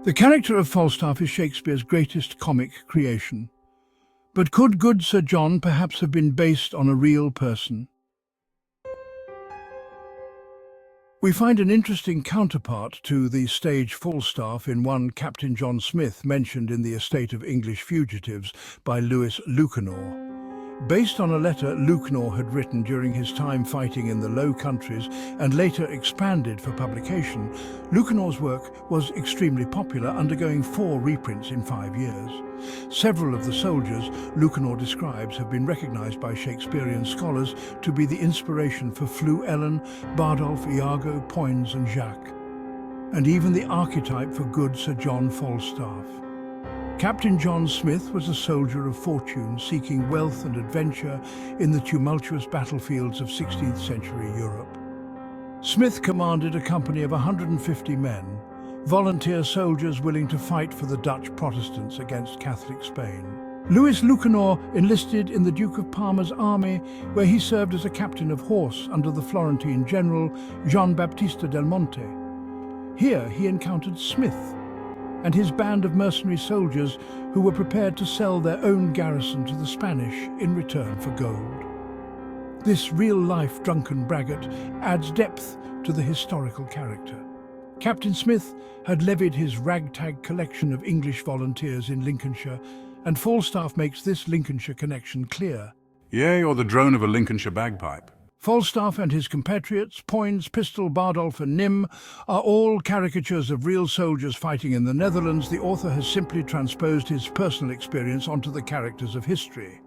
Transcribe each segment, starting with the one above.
The character of Falstaff is Shakespeare's greatest comic creation. But could good Sir John perhaps have been based on a real person? We find an interesting counterpart to the stage Falstaff in one Captain John Smith mentioned in The Estate of English Fugitives by Lewis Lucanor. Based on a letter Lucanor had written during his time fighting in the Low Countries and later expanded for publication, Lucanor's work was extremely popular, undergoing 4 reprints in 5 years. Several of the soldiers Lucanor describes have been recognised by Shakespearean scholars to be the inspiration for Flu-Ellen, Bardolph, Iago, Poins and Jacques, and even the archetype for good Sir John Falstaff. Captain John Smith was a soldier of fortune seeking wealth and adventure in the tumultuous battlefields of 16th century Europe. Smith commanded a company of 150 men, volunteer soldiers willing to fight for the Dutch Protestants against Catholic Spain. Louis Lucanor enlisted in the Duke of Parma's army, where he served as a captain of horse under the Florentine general Gian Battista del Monte. Here he encountered Smith and his band of mercenary soldiers who were prepared to sell their own garrison to the Spanish in return for gold. This real-life drunken braggart adds depth to the historical character. Captain Smith had levied his ragtag collection of English volunteers in Lincolnshire, and Falstaff makes this Lincolnshire connection clear. Yea, or the drone of a Lincolnshire bagpipe. Falstaff and his compatriots, Poins, Pistol, Bardolph and Nym, are all caricatures of real soldiers fighting in the Netherlands. The author has simply transposed his personal experience onto the characters of history.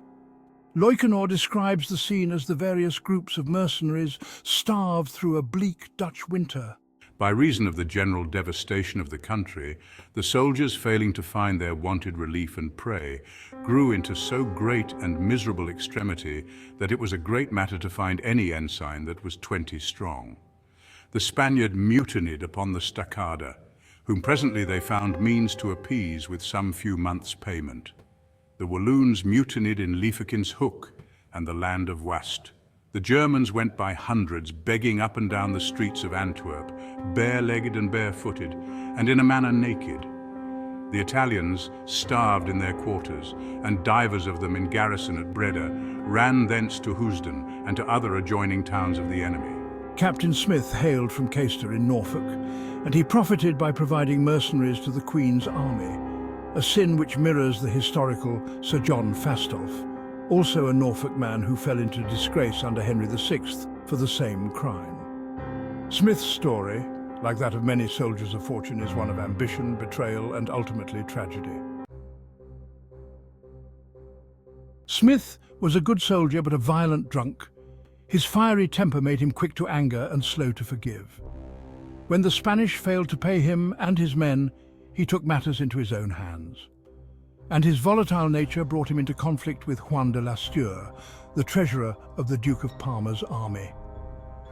Lucanor describes the scene as the various groups of mercenaries starved through a bleak Dutch winter. By reason of the general devastation of the country, the soldiers, failing to find their wonted relief and prey, grew into so great and miserable extremity that it was a great matter to find any ensign that was 20 strong. The Spaniard mutinied upon the Stockade, whom presently they found means to appease with some few months' payment. The Walloons mutinied in Liefekin's Hook and the land of Wast. The Germans went by hundreds, begging up and down the streets of Antwerp, bare-legged and barefooted, and in a manner naked. The Italians starved in their quarters, and divers of them in garrison at Breda ran thence to Housden and to other adjoining towns of the enemy. Captain Smith hailed from Caister in Norfolk, and he profited by providing mercenaries to the Queen's army, a sin which mirrors the historical Sir John Falstaff, also a Norfolk man who fell into disgrace under Henry VI for the same crime. Smith's story, like that of many soldiers of fortune, is one of ambition, betrayal, and ultimately tragedy. Smith was a good soldier but a violent drunk. His fiery temper made him quick to anger and slow to forgive. When the Spanish failed to pay him and his men, he took matters into his own hands. And his volatile nature brought him into conflict with Juan de Lasture, the treasurer of the Duke of Parma's army.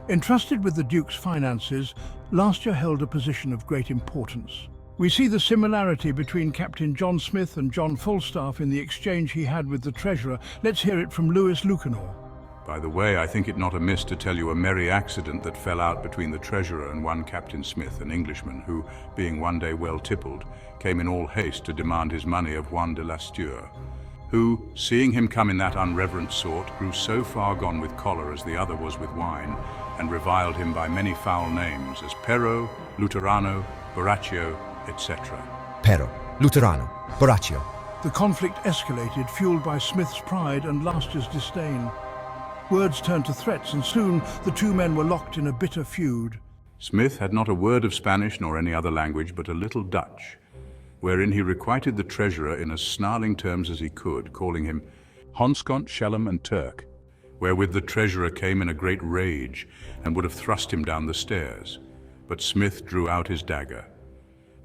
Entrusted with the Duke's finances, Lasture held a position of great importance. We see the similarity between Captain John Smith and John Falstaff in the exchange he had with the treasurer. Let's hear it from Louis Lucanor. By the way, I think it not amiss to tell you a merry accident that fell out between the treasurer and one Captain Smith, an Englishman, who, being one day well tippled, came in all haste to demand his money of Juan de Lasture, who, seeing him come in that unreverent sort, grew so far gone with choler as the other was with wine, and reviled him by many foul names, as Pero, Luterano, Borachio, etc. Pero, Luterano, Borachio. The conflict escalated, fueled by Smith's pride and Lasture's disdain. Words turned to threats, and soon the two men were locked in a bitter feud. Smith had not a word of Spanish nor any other language but a little Dutch, wherein he requited the treasurer in as snarling terms as he could, calling him Honskont, Shellum and Turk, wherewith the treasurer came in a great rage and would have thrust him down the stairs. But Smith drew out his dagger,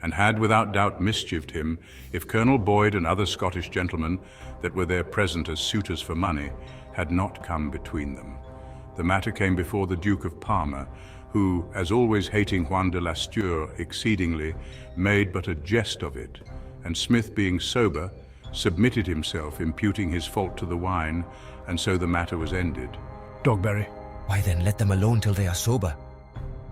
and had without doubt mischieved him if Colonel Boyd and other Scottish gentlemen that were there present as suitors for money had not come between them. The matter came before the Duke of Parma, who, as always hating Juan de Lasture exceedingly, made but a jest of it, and Smith, being sober, submitted himself, imputing his fault to the wine, and so the matter was ended. Dogberry. Why then let them alone till they are sober.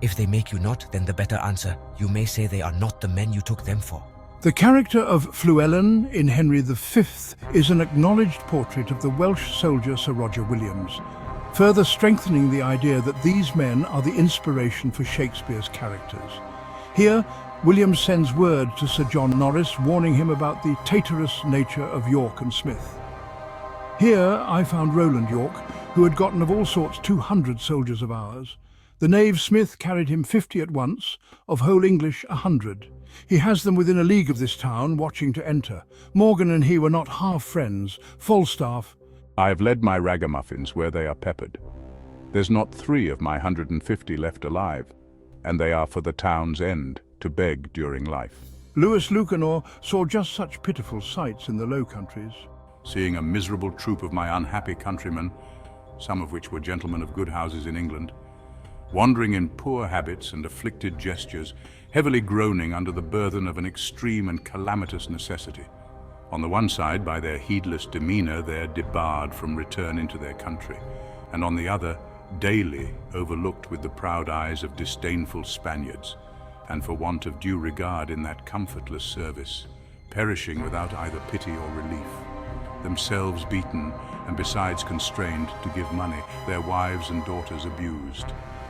If they make you not, then the better answer, you may say they are not the men you took them for. The character of Fluellen in Henry V is an acknowledged portrait of the Welsh soldier Sir Roger Williams, further strengthening the idea that these men are the inspiration for Shakespeare's characters. Here, Williams sends word to Sir John Norris, warning him about the traitorous nature of York and Smith. Here I found Roland York, who had gotten of all sorts 200 soldiers of ours. The knave Smith carried him 50 at once, of whole English 100. He has them within a league of this town, watching to enter. Morgan and he were not half friends. Falstaff. I have led my ragamuffins where they are peppered. There's not 3 of my 150 left alive, and they are for the town's end, to beg during life. Lewis Lucanor saw just such pitiful sights in the Low Countries. Seeing a miserable troop of my unhappy countrymen, some of which were gentlemen of good houses in England, wandering in poor habits and afflicted gestures, heavily groaning under the burthen of an extreme and calamitous necessity. On the one side, by their heedless demeanor, they're debarred from return into their country, and on the other, daily overlooked with the proud eyes of disdainful Spaniards, and for want of due regard in that comfortless service, perishing without either pity or relief, themselves beaten, and besides constrained to give money, their wives and daughters abused,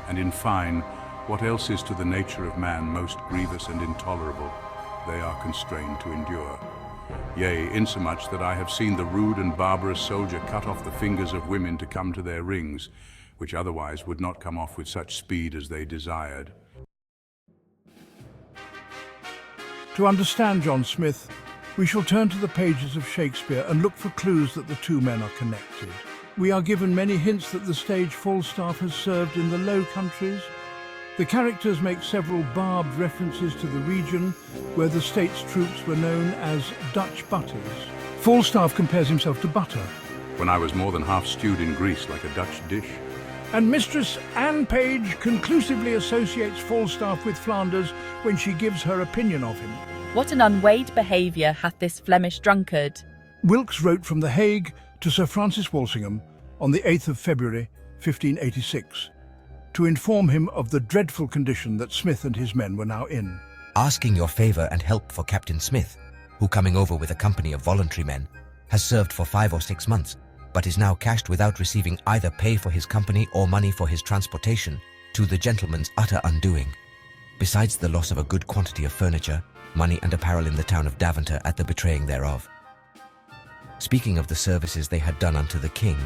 and in fine, what else is to the nature of man most grievous and intolerable, they are constrained to endure. Yea, insomuch that I have seen the rude and barbarous soldier cut off the fingers of women to come to their rings, which otherwise would not come off with such speed as they desired. To understand John Smith, we shall turn to the pages of Shakespeare and look for clues that the two men are connected. We are given many hints that the stage Falstaff has served in the Low Countries. The characters make several barbed references to the region where the state's troops were known as Dutch butters. Falstaff compares himself to butter. When I was more than half stewed in grease like a Dutch dish. And Mistress Anne Page conclusively associates Falstaff with Flanders when she gives her opinion of him. What an unweighed behaviour hath this Flemish drunkard. Wilkes wrote from The Hague to Sir Francis Walsingham on the 8th of February 1586 to inform him of the dreadful condition that Smith and his men were now in. Asking your favour and help for Captain Smith, who coming over with a company of voluntary men, has served for 5 or 6 months, but is now cashed without receiving either pay for his company or money for his transportation, to the gentleman's utter undoing, besides the loss of a good quantity of furniture, money and apparel in the town of Daventer at the betraying thereof. Speaking of the services they had done unto the king,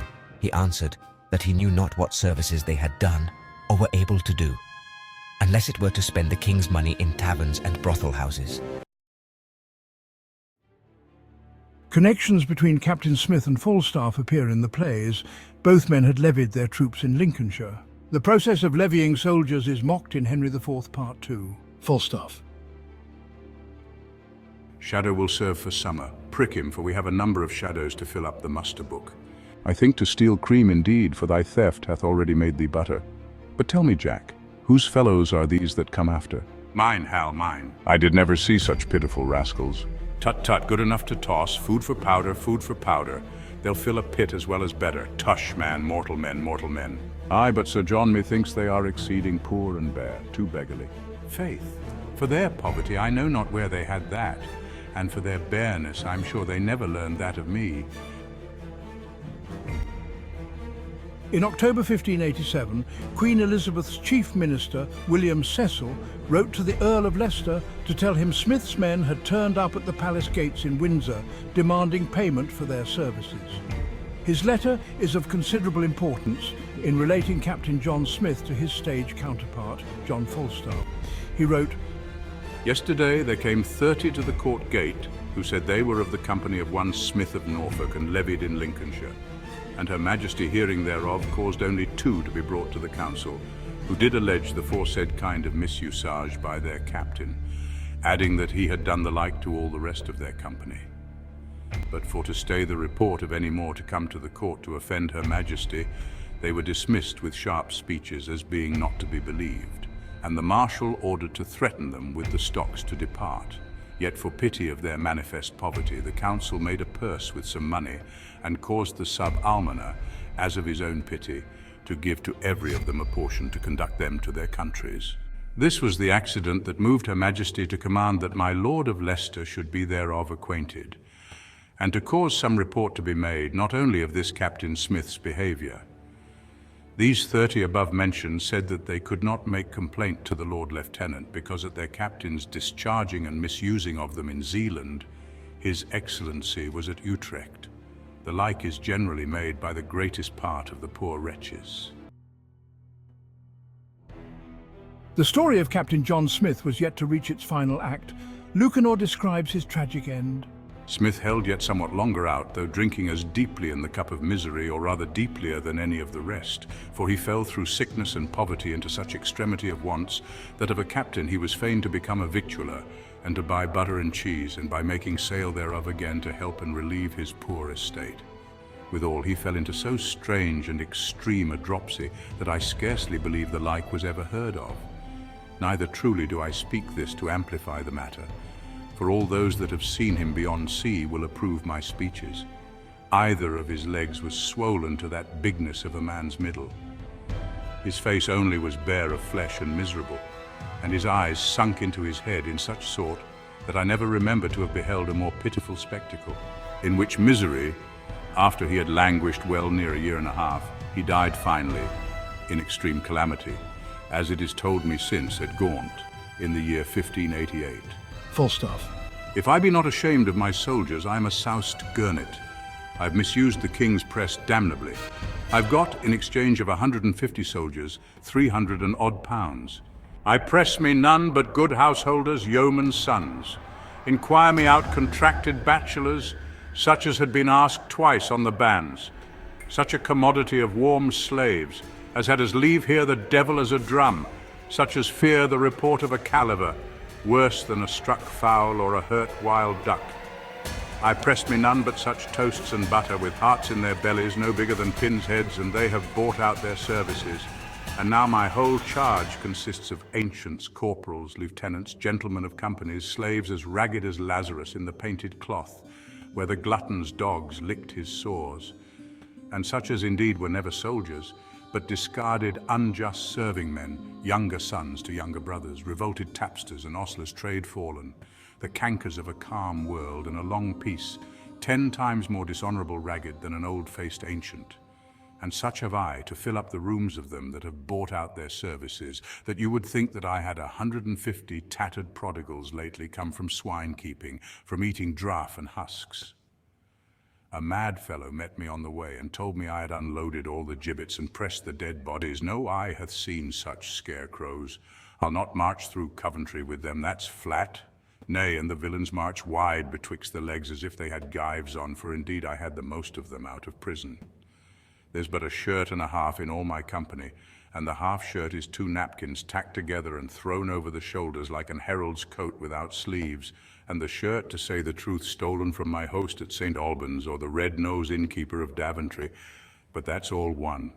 he answered that he knew not what services they had done or were able to do, unless it were to spend the king's money in taverns and brothel houses. Connections between Captain Smith and Falstaff appear in the plays. Both men had levied their troops in Lincolnshire. The process of levying soldiers is mocked in Henry IV, Part 2. Falstaff. Shadow will serve for summer. Prick him, for we have a number of shadows to fill up the muster book. I think to steal cream indeed, for thy theft hath already made thee butter. But tell me, Jack, whose fellows are these that come after? Mine, Hal, mine. I did never see such pitiful rascals. Tut, tut, good enough to toss, food for powder, food for powder. They'll fill a pit as well as better. Tush, man, mortal men, mortal men. Aye, but Sir John methinks they are exceeding poor and bare, too beggarly. Faith, for their poverty I know not where they had that, and for their bareness I'm sure they never learned that of me. In October 1587, Queen Elizabeth's chief minister, William Cecil, wrote to the Earl of Leicester to tell him Smith's men had turned up at the palace gates in Windsor, demanding payment for their services. His letter is of considerable importance in relating Captain John Smith to his stage counterpart, John Falstaff. He wrote, Yesterday there came 30 to the court gate, who said they were of the company of one Smith of Norfolk and levied in Lincolnshire. And her Majesty hearing thereof caused only 2 to be brought to the council, who did allege the foresaid kind of misusage by their captain, adding that he had done the like to all the rest of their company. But for to stay the report of any more to come to the court to offend her Majesty, they were dismissed with sharp speeches as being not to be believed, and the marshal ordered to threaten them with the stocks to depart. Yet for pity of their manifest poverty, the council made a purse with some money, and caused the sub-almoner, as of his own pity, to give to every of them a portion to conduct them to their countries. This was the accident that moved Her Majesty to command that my Lord of Leicester should be thereof acquainted, and to cause some report to be made, not only of this Captain Smith's behaviour. These 30 above mentioned said that they could not make complaint to the Lord Lieutenant because at their captain's discharging and misusing of them in Zealand, His Excellency was at Utrecht. The like is generally made by the greatest part of the poor wretches. The story of Captain John Smith was yet to reach its final act. Lucanor describes his tragic end. Smith held yet somewhat longer out, though drinking as deeply in the cup of misery, or rather deeplier than any of the rest, for he fell through sickness and poverty into such extremity of wants, that of a captain he was fain to become a victualler, and to buy butter and cheese, and by making sale thereof again to help and relieve his poor estate. Withal he fell into so strange and extreme a dropsy, that I scarcely believe the like was ever heard of. Neither truly do I speak this to amplify the matter, for all those that have seen him beyond sea will approve my speeches. Either of his legs was swollen to that bigness of a man's middle. His face only was bare of flesh and miserable, and his eyes sunk into his head in such sort that I never remember to have beheld a more pitiful spectacle, in which misery, after he had languished well near a year and a half, he died finally, in extreme calamity, as it is told me since at Gaunt, in the year 1588. Falstaff. If I be not ashamed of my soldiers, I am a soused gurnet. I've misused the king's press damnably. I've got, in exchange of 150 soldiers, 300 and odd pounds. I press me none but good householders, yeomen's sons. Inquire me out contracted bachelors, such as had been asked twice on the bands. Such a commodity of warm slaves, as had as leave here the devil as a drum, such as fear the report of a caliver, worse than a struck fowl or a hurt wild duck. I pressed me none but such toasts and butter, with hearts in their bellies no bigger than pins' heads, and they have bought out their services. And now my whole charge consists of ancients, corporals, lieutenants, gentlemen of companies, slaves as ragged as Lazarus in the painted cloth, where the glutton's dogs licked his sores, and such as indeed were never soldiers, but discarded unjust serving men, younger sons to younger brothers, revolted tapsters and ostlers trade fallen, the cankers of a calm world and a long peace, 10 times more dishonourable ragged than an old-faced ancient. And such have I to fill up the rooms of them that have bought out their services, that you would think that I had 150 tattered prodigals lately come from swine-keeping, from eating draff and husks. A mad fellow met me on the way and told me I had unloaded all the gibbets and pressed the dead bodies. No eye hath seen such scarecrows. I'll not march through Coventry with them, that's flat. Nay, and the villains march wide betwixt the legs as if they had gyves on, for indeed I had the most of them out of prison. There's but a shirt and a half in all my company, and the half shirt is 2 napkins tacked together and thrown over the shoulders like an herald's coat without sleeves, and the shirt, to say the truth, stolen from my host at St. Albans or the red-nosed innkeeper of Daventry. But that's all one.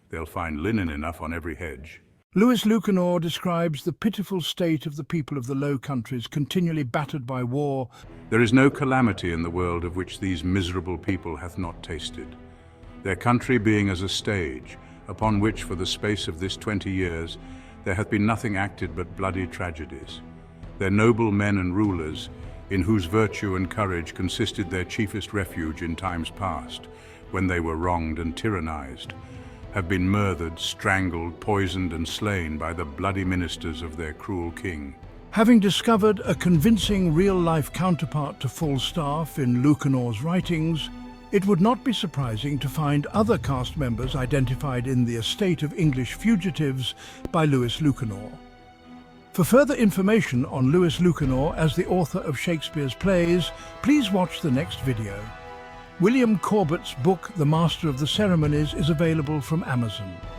They'll find linen enough on every hedge. Louis Lucanor describes the pitiful state of the people of the Low Countries, continually battered by war. There is no calamity in the world of which these miserable people hath not tasted. Their country being as a stage, upon which for the space of this 20 years there hath been nothing acted but bloody tragedies. Their noble men and rulers, in whose virtue and courage consisted their chiefest refuge in times past, when they were wronged and tyrannized, have been murdered, strangled, poisoned and slain by the bloody ministers of their cruel king. Having discovered a convincing real-life counterpart to Falstaff in Lucanor's writings, it would not be surprising to find other cast members identified in the estate of English fugitives by Louis Lucanor. For further information on Louis Lucanor as the author of Shakespeare's plays, please watch the next video. William Corbett's book, The Master of the Ceremonies, is available from Amazon.